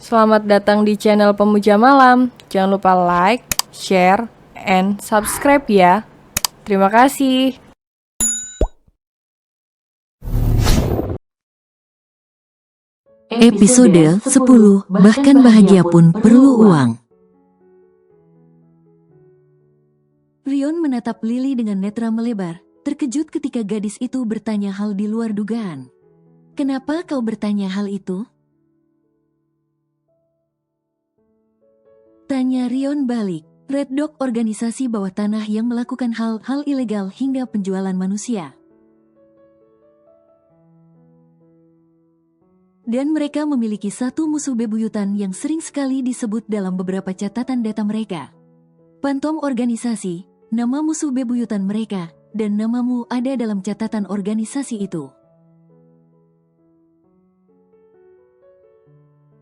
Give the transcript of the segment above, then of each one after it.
Selamat datang di channel Pemuja Malam. Jangan lupa like, share, and subscribe ya. Terima kasih. Episode 10, bahkan bahagia pun perlu uang. Rion menatap Lily dengan netra melebar, terkejut ketika gadis itu bertanya hal di luar dugaan. Kenapa kau bertanya hal itu? Tanya Rion balik. Red Dog, organisasi bawah tanah yang melakukan hal-hal ilegal hingga penjualan manusia. Dan mereka memiliki satu musuh bebuyutan yang sering sekali disebut dalam beberapa catatan data mereka. Pantom organisasi, nama musuh bebuyutan mereka, dan namamu ada dalam catatan organisasi itu.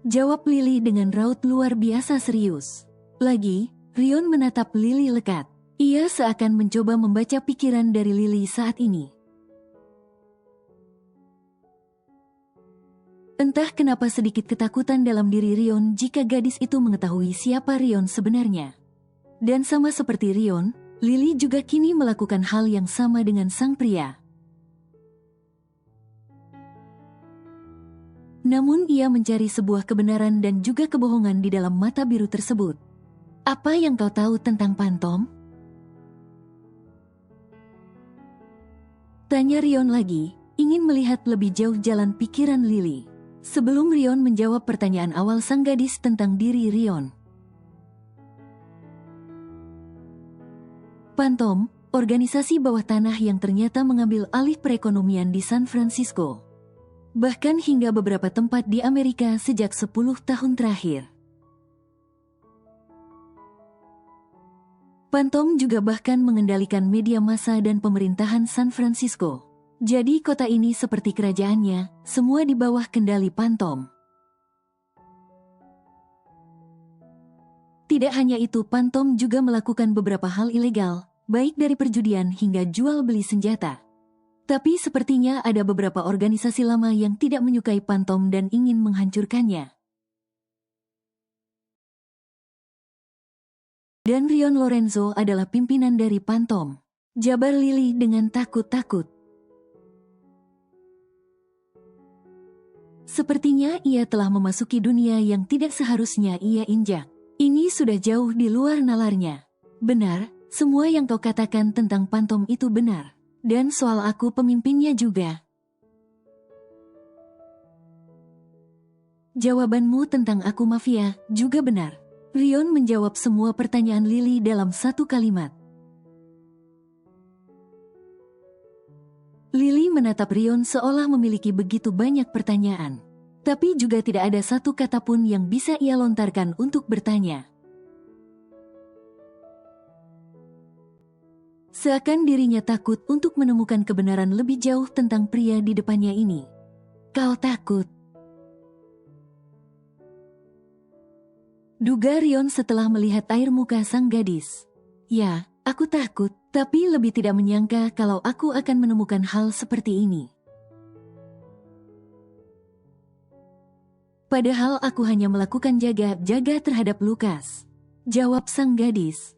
Jawab Lily dengan raut luar biasa serius. Lagi, Rion menatap Lily lekat. Ia seakan mencoba membaca pikiran dari Lily saat ini. Entah kenapa sedikit ketakutan dalam diri Rion jika gadis itu mengetahui siapa Rion sebenarnya. Dan sama seperti Rion, Lily juga kini melakukan hal yang sama dengan sang pria. Namun ia mencari sebuah kebenaran dan juga kebohongan di dalam mata biru tersebut. Apa yang kau tahu tentang Pantom? Tanya Rion lagi, ingin melihat lebih jauh jalan pikiran Lily. Sebelum Rion menjawab pertanyaan awal sang gadis tentang diri Rion. Pantom, organisasi bawah tanah yang ternyata mengambil alih perekonomian di San Francisco. Bahkan hingga beberapa tempat di Amerika sejak 10 tahun terakhir. Pantom juga bahkan mengendalikan media massa dan pemerintahan San Francisco. Jadi kota ini seperti kerajaannya, semua di bawah kendali Pantom. Tidak hanya itu, Pantom juga melakukan beberapa hal ilegal, baik dari perjudian hingga jual beli senjata. Tapi sepertinya ada beberapa organisasi lama yang tidak menyukai Pantom dan ingin menghancurkannya. Dan Rion Lorenzo adalah pimpinan dari Pantom. Jabar Lily dengan takut-takut. Sepertinya ia telah memasuki dunia yang tidak seharusnya ia injak. Ini sudah jauh di luar nalarnya. Benar, semua yang kau katakan tentang Pantom itu benar. Dan soal aku pemimpinnya juga. Jawabanmu tentang aku mafia juga benar. Rion menjawab semua pertanyaan Lily dalam satu kalimat. Lily menatap Rion seolah memiliki begitu banyak pertanyaan. Tapi juga tidak ada satu kata pun yang bisa ia lontarkan untuk bertanya. Seakan dirinya takut untuk menemukan kebenaran lebih jauh tentang pria di depannya ini. Kau takut? Duga Rion setelah melihat air muka sang gadis. Ya, aku takut, tapi lebih tidak menyangka kalau aku akan menemukan hal seperti ini. Padahal aku hanya melakukan jaga-jaga terhadap Lukas. Jawab sang gadis.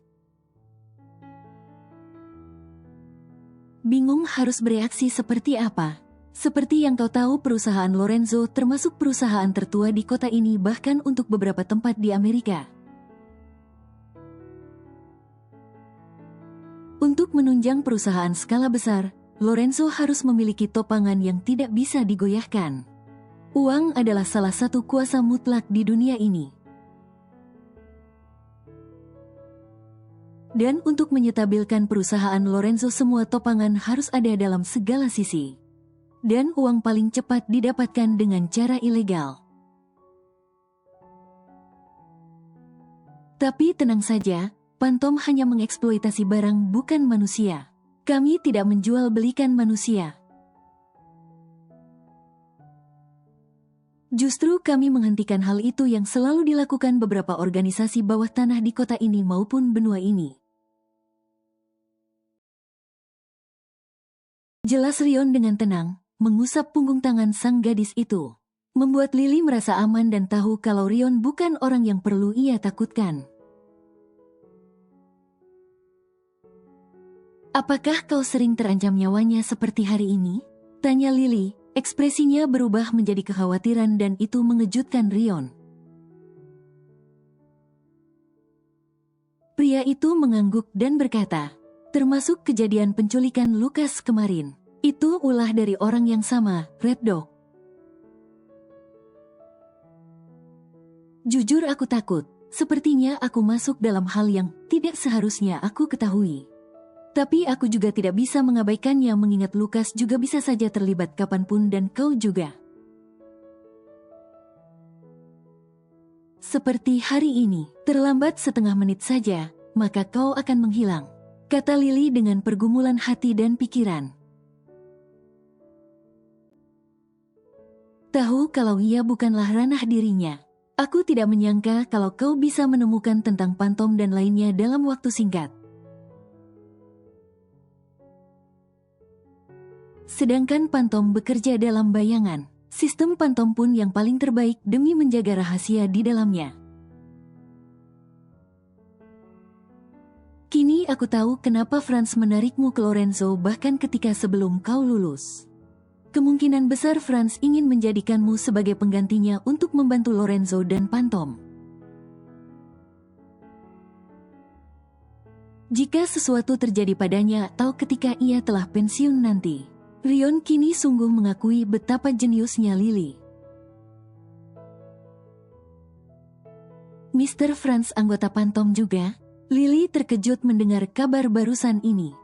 Bingung harus bereaksi seperti apa. Seperti yang kau tahu, perusahaan Lorenzo termasuk perusahaan tertua di kota ini, bahkan untuk beberapa tempat di Amerika. Untuk menunjang perusahaan skala besar, Lorenzo harus memiliki topangan yang tidak bisa digoyahkan. Uang adalah salah satu kuasa mutlak di dunia ini. Dan untuk menyetabilkan perusahaan Lorenzo, semua topangan harus ada dalam segala sisi. Dan uang paling cepat didapatkan dengan cara ilegal. Tapi tenang saja, Pantom hanya mengeksploitasi barang, bukan manusia. Kami tidak menjual belikan manusia. Justru kami menghentikan hal itu yang selalu dilakukan beberapa organisasi bawah tanah di kota ini maupun benua ini. Jelas Rion dengan tenang, mengusap punggung tangan sang gadis itu. membuat Lily merasa aman dan tahu kalau Rion bukan orang yang perlu ia takutkan. "Apakah kau sering terancam nyawanya seperti hari ini?" tanya Lily. Ekspresinya berubah menjadi kekhawatiran dan itu mengejutkan Rion. Pria itu mengangguk dan berkata, "Termasuk kejadian penculikan Lucas kemarin. Itu ulah dari orang yang sama, Red Dog." "Jujur aku takut. Sepertinya aku masuk dalam hal yang tidak seharusnya aku ketahui. Tapi aku juga tidak bisa mengabaikannya mengingat Lucas juga bisa saja terlibat kapanpun dan kau juga. Seperti hari ini, terlambat setengah menit saja, maka kau akan menghilang," kata Lily dengan pergumulan hati dan pikiran. "Tahu kalau ia bukanlah ranah dirinya. Aku tidak menyangka kalau kau bisa menemukan tentang Pantom dan lainnya dalam waktu singkat. Sedangkan Pantom bekerja dalam bayangan. Sistem Pantom pun yang paling terbaik demi menjaga rahasia di dalamnya. Kini aku tahu kenapa Franz menarikmu ke Lorenzo bahkan ketika sebelum kau lulus. Kemungkinan besar Franz ingin menjadikanmu sebagai penggantinya untuk membantu Lorenzo dan Pantom. Jika sesuatu terjadi padanya atau ketika ia telah pensiun nanti." Rion kini sungguh mengakui betapa jeniusnya Lily. "Mr. Franz anggota Pantom juga?" Lily terkejut mendengar kabar barusan ini.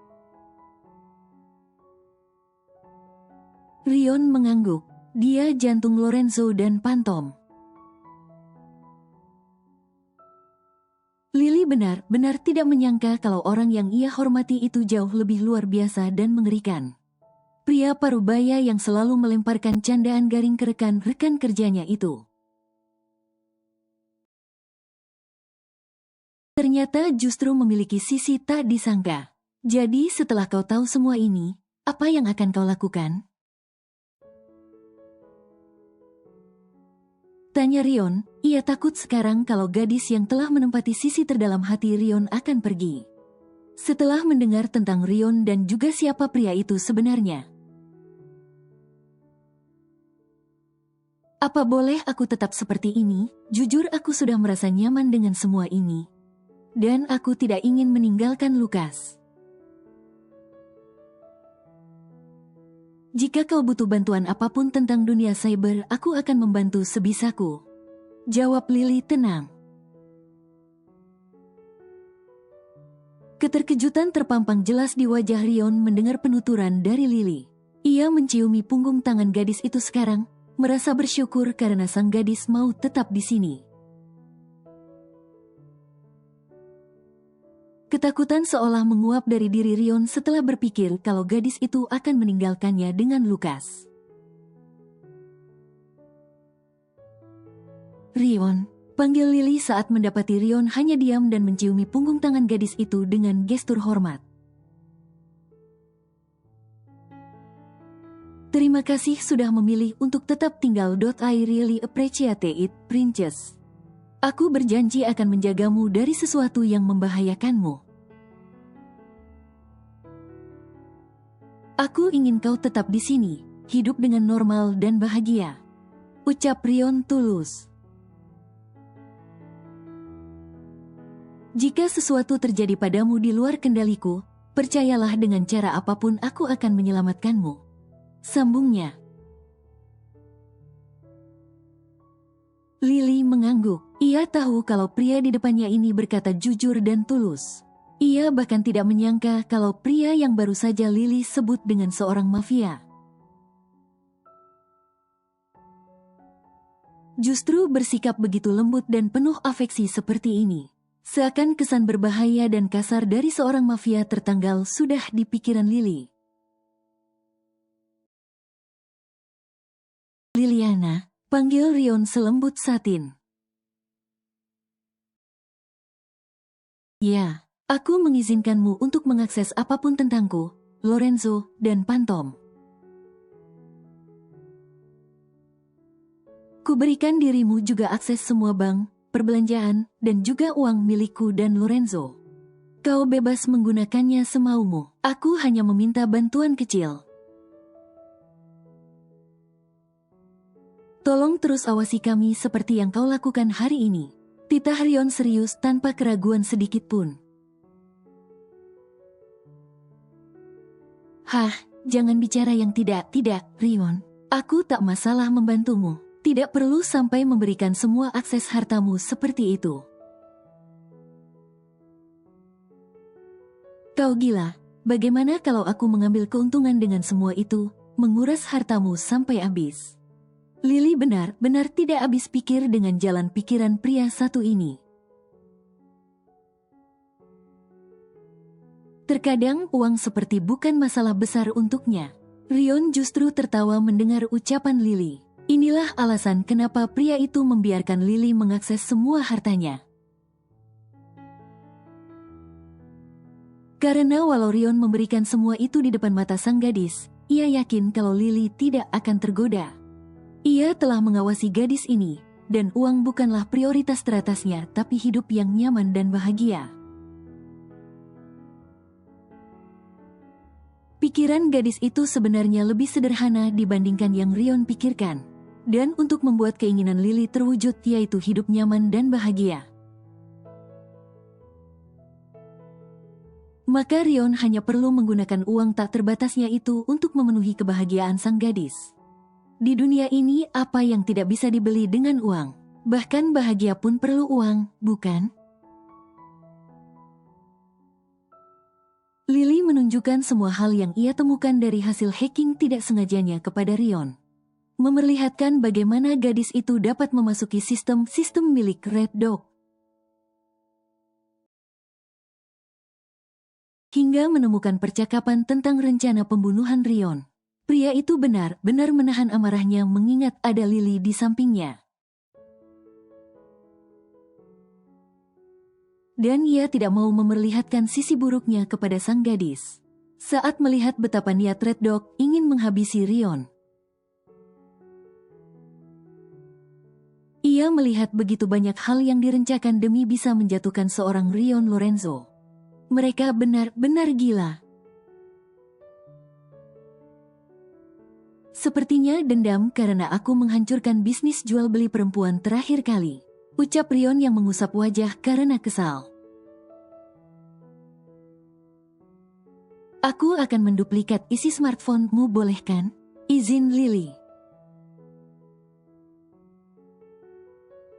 Rion mengangguk. Dia jantung Lorenzo dan Pantom. Lily benar-benar tidak menyangka kalau orang yang ia hormati itu jauh lebih luar biasa dan mengerikan. Pria parubaya yang selalu melemparkan candaan garing ke rekan-rekan kerjanya itu. Ternyata justru memiliki sisi tak disangka. "Jadi setelah kau tahu semua ini, apa yang akan kau lakukan?" tanya Rion. Ia takut sekarang kalau gadis yang telah menempati sisi terdalam hati Rion akan pergi. Setelah mendengar tentang Rion dan juga siapa pria itu sebenarnya. "Apa boleh aku tetap seperti ini? Jujur aku sudah merasa nyaman dengan semua ini. Dan aku tidak ingin meninggalkan Lucas. Jika kau butuh bantuan apapun tentang dunia cyber, aku akan membantu sebisaku," jawab Lily tenang. Keterkejutan terpampang jelas di wajah Rion mendengar penuturan dari Lily. Ia menciumi punggung tangan gadis itu sekarang, merasa bersyukur karena sang gadis mau tetap di sini. Ketakutan seolah menguap dari diri Rion setelah berpikir kalau gadis itu akan meninggalkannya dengan Lucas. "Rion," panggil Lily saat mendapati Rion hanya diam dan menciumi punggung tangan gadis itu dengan gestur hormat. "Terima kasih sudah memilih untuk tetap tinggal. I really appreciate it, Princess. Aku berjanji akan menjagamu dari sesuatu yang membahayakanmu. Aku ingin kau tetap di sini, hidup dengan normal dan bahagia," ucap Rion tulus. "Jika sesuatu terjadi padamu di luar kendaliku, percayalah dengan cara apapun aku akan menyelamatkanmu," sambungnya. Lily mengangguk. Ia tahu kalau pria di depannya ini berkata jujur dan tulus. Ia bahkan tidak menyangka kalau pria yang baru saja Lily sebut dengan seorang mafia justru bersikap begitu lembut dan penuh afeksi seperti ini. Seakan kesan berbahaya dan kasar dari seorang mafia tertanggal sudah di pikiran Lily. "Liliana," panggil Rion selembut satin. "Ya, aku mengizinkanmu untuk mengakses apapun tentangku, Lorenzo, dan Pantom." Kuberikan dirimu juga akses semua bank, perbelanjaan, dan juga uang milikku dan Lorenzo. Kau bebas menggunakannya semaumu. Aku hanya meminta bantuan kecil. Tolong terus awasi kami seperti yang kau lakukan hari ini. Titah Rion serius tanpa keraguan sedikit pun. Hah, jangan bicara yang tidak, Rion. Aku tak masalah membantumu. Tidak perlu sampai memberikan semua akses hartamu seperti itu. Kau gila, bagaimana kalau aku mengambil keuntungan dengan semua itu, menguras hartamu sampai habis? Lily benar-benar tidak habis pikir dengan jalan pikiran pria satu ini. Terkadang uang seperti bukan masalah besar untuknya. Rion justru tertawa mendengar ucapan Lily. Inilah alasan kenapa pria itu membiarkan Lily mengakses semua hartanya. Karena walau Rion memberikan semua itu di depan mata sang gadis, ia yakin kalau Lily tidak akan tergoda. Ia telah mengawasi gadis ini, dan uang bukanlah prioritas teratasnya, tapi hidup yang nyaman dan bahagia. Pikiran gadis itu sebenarnya lebih sederhana dibandingkan yang Rion pikirkan. Dan untuk membuat keinginan Lily terwujud, yaitu hidup nyaman dan bahagia, maka Rion hanya perlu menggunakan uang tak terbatasnya itu untuk memenuhi kebahagiaan sang gadis. Di dunia ini, apa yang tidak bisa dibeli dengan uang? Bahkan bahagia pun perlu uang, bukan? Lily menunjukkan semua hal yang ia temukan dari hasil hacking tidak sengajanya kepada Rion. Memperlihatkan bagaimana gadis itu dapat memasuki sistem milik Red Dog. Hingga menemukan percakapan tentang rencana pembunuhan Rion. Pria itu benar-benar menahan amarahnya mengingat ada Lily di sampingnya. Dan ia tidak mau memperlihatkan sisi buruknya kepada sang gadis. Saat melihat betapa niat Red Dog ingin menghabisi Rion, ia melihat begitu banyak hal yang direncanakan demi bisa menjatuhkan seorang Rion Lorenzo. Mereka benar-benar gila. Sepertinya dendam karena aku menghancurkan bisnis jual beli perempuan terakhir kali, ucap Rion yang mengusap wajah karena kesal. Aku akan menduplikat isi smartphone-mu, boleh kan? Izin Lily.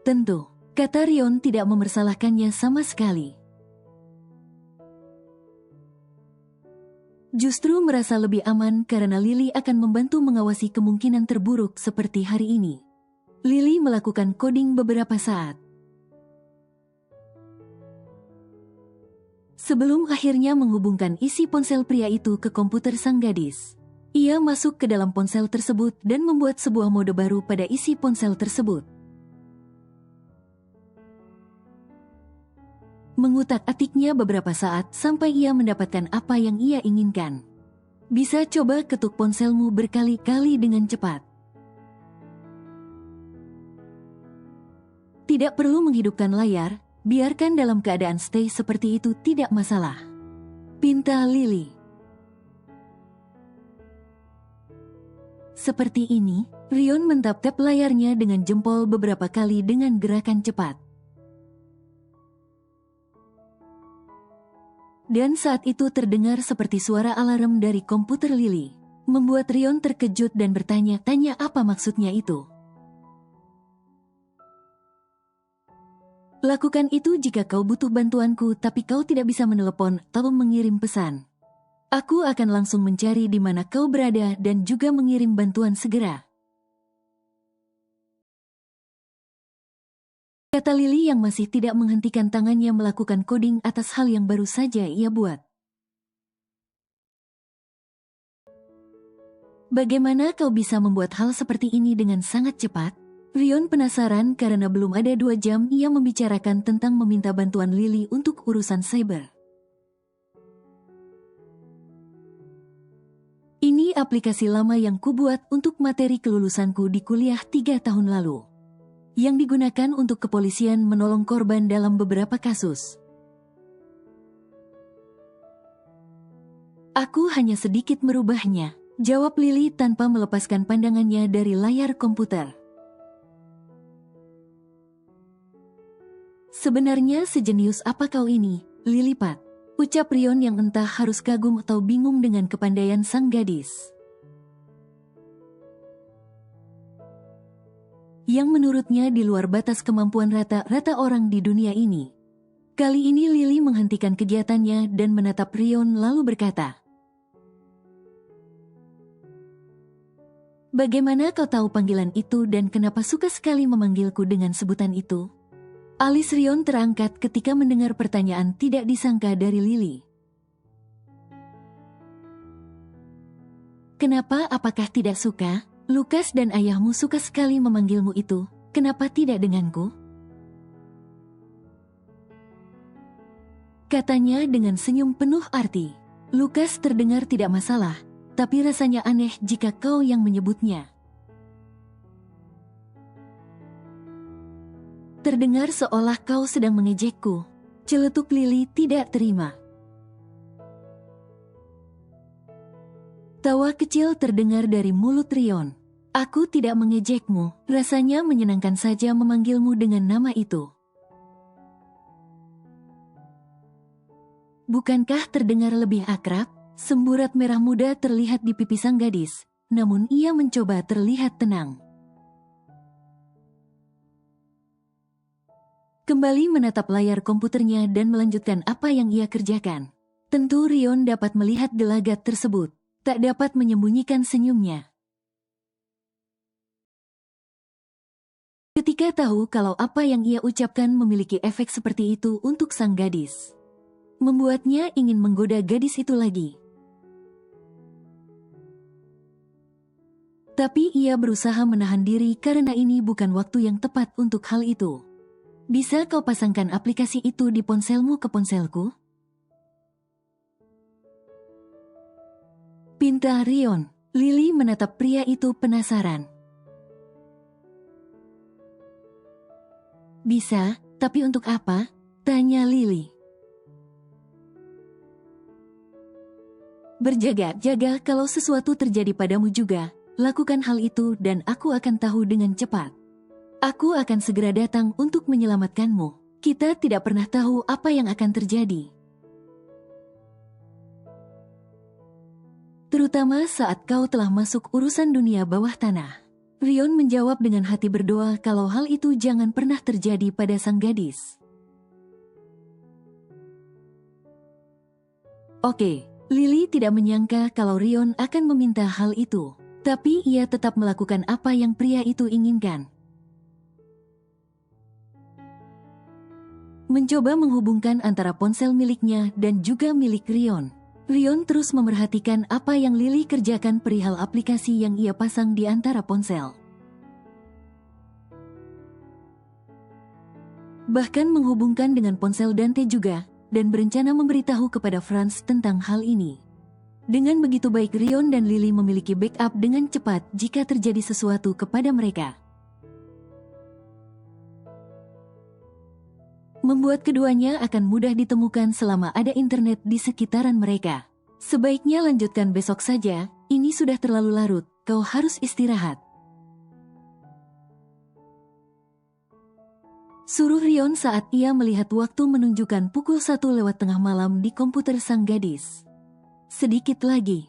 Tentu, kata Rion tidak mempersalahkannya sama sekali. Justru merasa lebih aman karena Lily akan membantu mengawasi kemungkinan terburuk seperti hari ini. Lily melakukan coding beberapa saat sebelum akhirnya menghubungkan isi ponsel pria itu ke komputer sang gadis. Ia masuk ke dalam ponsel tersebut dan membuat sebuah mode baru pada isi ponsel tersebut. Mengutak-atiknya beberapa saat sampai ia mendapatkan apa yang ia inginkan. Bisa coba ketuk ponselmu berkali-kali dengan cepat. Tidak perlu menghidupkan layar, biarkan dalam keadaan stay seperti itu, tidak masalah. Pinta Lily. Seperti ini, Rion mentap-tap layarnya dengan jempol beberapa kali dengan gerakan cepat. Dan saat itu terdengar seperti suara alarm dari komputer Lily, membuat Rion terkejut dan bertanya-tanya apa maksudnya itu. Lakukan itu jika kau butuh bantuanku tapi kau tidak bisa menelepon atau mengirim pesan. Aku akan langsung mencari di mana kau berada dan juga mengirim bantuan segera. Kata Lily yang masih tidak menghentikan tangannya melakukan coding atas hal yang baru saja ia buat. Bagaimana kau bisa membuat hal seperti ini dengan sangat cepat? Rion penasaran karena belum ada 2 jam ia membicarakan tentang meminta bantuan Lily untuk urusan cyber. Ini aplikasi lama yang kubuat untuk materi kelulusanku di kuliah 3 tahun lalu. yang digunakan untuk kepolisian menolong korban dalam beberapa kasus. Aku hanya sedikit merubahnya, jawab Lily tanpa melepaskan pandangannya dari layar komputer. Sebenarnya sejenius apa kau ini, Lilipat? Ucap Rion yang entah harus kagum atau bingung dengan kepandaian sang gadis. Yang menurutnya di luar batas kemampuan rata-rata orang di dunia ini. Kali ini Lily menghentikan kegiatannya dan menatap Rion lalu berkata, "Bagaimana kau tahu panggilan itu dan kenapa suka sekali memanggilku dengan sebutan itu?" Alis Rion terangkat ketika mendengar pertanyaan tidak disangka dari Lily. "Kenapa? Apakah tidak suka? Lukas dan ayahmu suka sekali memanggilmu itu. Kenapa tidak denganku?" Katanya dengan senyum penuh arti. Lukas terdengar tidak masalah, tapi rasanya aneh jika kau yang menyebutnya. Terdengar seolah kau sedang mengejekku. Celetuk Lily tidak terima. Tawa kecil terdengar dari mulut Rion. "Aku tidak mengejekmu, rasanya menyenangkan saja memanggilmu dengan nama itu." Bukankah terdengar lebih akrab? Semburat merah muda terlihat di pipi sang gadis, namun ia mencoba terlihat tenang. Kembali menatap layar komputernya dan melanjutkan apa yang ia kerjakan. Tentu Rion dapat melihat gelagat tersebut, tak dapat menyembunyikan senyumnya. Ketika tahu kalau apa yang ia ucapkan memiliki efek seperti itu untuk sang gadis, membuatnya ingin menggoda gadis itu lagi. Tapi ia berusaha menahan diri karena ini bukan waktu yang tepat untuk hal itu. "Bisa kau pasangkan aplikasi itu di ponselmu ke ponselku?" pinta Rion. Lily menatap pria itu penasaran. "Bisa, tapi untuk apa?" tanya Lily. "Berjaga-jaga kalau sesuatu terjadi padamu juga, lakukan hal itu dan aku akan tahu dengan cepat. Aku akan segera datang untuk menyelamatkanmu. Kita tidak pernah tahu apa yang akan terjadi. Terutama saat kau telah masuk urusan dunia bawah tanah." Rion menjawab dengan hati berdoa kalau hal itu jangan pernah terjadi pada sang gadis. Oke, Lily tidak menyangka kalau Rion akan meminta hal itu. Tapi ia tetap melakukan apa yang pria itu inginkan. Mencoba menghubungkan antara ponsel miliknya dan juga milik Rion. Rion terus memerhatikan apa yang Lily kerjakan perihal aplikasi yang ia pasang di antara ponsel. Bahkan menghubungkan dengan ponsel Dante juga, dan berencana memberitahu kepada Franz tentang hal ini. Dengan begitu baik Rion dan Lily memiliki backup dengan cepat jika terjadi sesuatu kepada mereka. Membuat keduanya akan mudah ditemukan selama ada internet di sekitaran mereka. "Sebaiknya lanjutkan besok saja, ini sudah terlalu larut, kau harus istirahat," suruh Rion saat ia melihat waktu menunjukkan pukul 1 lewat tengah malam di komputer sang gadis. "Sedikit lagi,"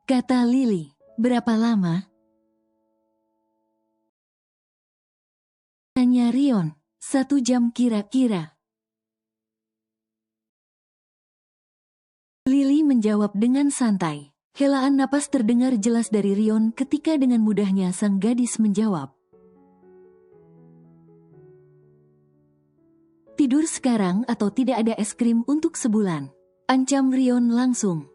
kata Lily. "Berapa lama?" tanya Rion. 1 jam kira-kira." Lily menjawab dengan santai. Helaan napas terdengar jelas dari Rion ketika dengan mudahnya sang gadis menjawab. "Tidur sekarang atau tidak ada es krim untuk sebulan," ancam Rion langsung.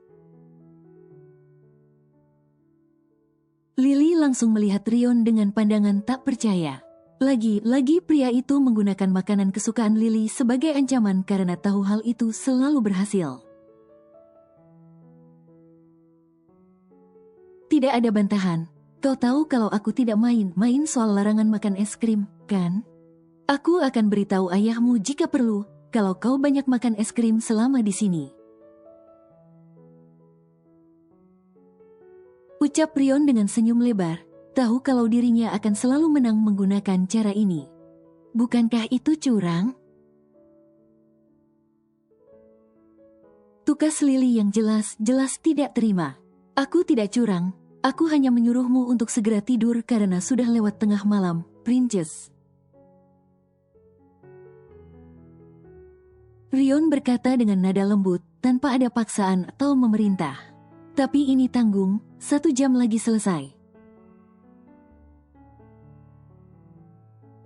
Lily langsung melihat Rion dengan pandangan tak percaya. Lagi-lagi pria itu menggunakan makanan kesukaan Lily sebagai ancaman karena tahu hal itu selalu berhasil. Tidak ada bantahan. Kau tahu kalau aku tidak main soal larangan makan es krim, kan? Aku akan beritahu ayahmu jika perlu, kalau kau banyak makan es krim selama di sini. Ucap Rion dengan senyum lebar, tahu kalau dirinya akan selalu menang menggunakan cara ini. Bukankah itu curang? Tukas Lily yang jelas tidak terima. Aku tidak curang, aku hanya menyuruhmu untuk segera tidur karena sudah lewat tengah malam, Princess. Rion berkata dengan nada lembut, tanpa ada paksaan atau memerintah. Tapi ini tanggung, 1 jam lagi selesai.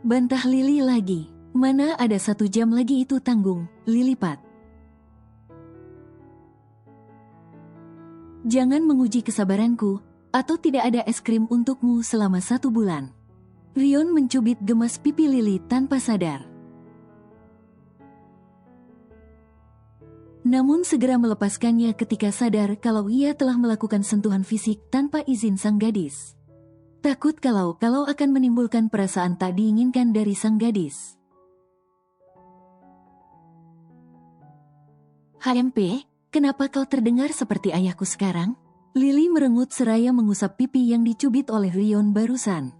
Bantah Lily lagi. Mana ada 1 jam lagi itu tanggung, Lilipat. Jangan menguji kesabaranku, atau tidak ada es krim untukmu selama 1 bulan. Rion mencubit gemas pipi Lily tanpa sadar. Namun segera melepaskannya ketika sadar kalau ia telah melakukan sentuhan fisik tanpa izin sang gadis. Takut kalau akan menimbulkan perasaan tak diinginkan dari sang gadis. "HMP, kenapa kau terdengar seperti ayahku sekarang?" Lily merengut seraya mengusap pipi yang dicubit oleh Rion barusan.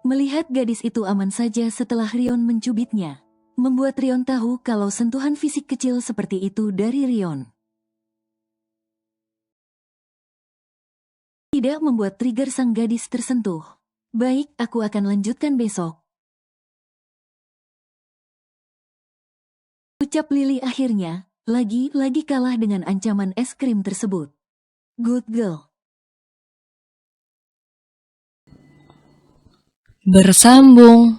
Melihat gadis itu aman saja setelah Rion mencubitnya, membuat Rion tahu kalau sentuhan fisik kecil seperti itu dari Rion tidak membuat trigger sang gadis tersentuh. "Baik, aku akan lanjutkan besok," ucap Lily akhirnya, lagi kalah dengan ancaman es krim tersebut. Good girl. Bersambung.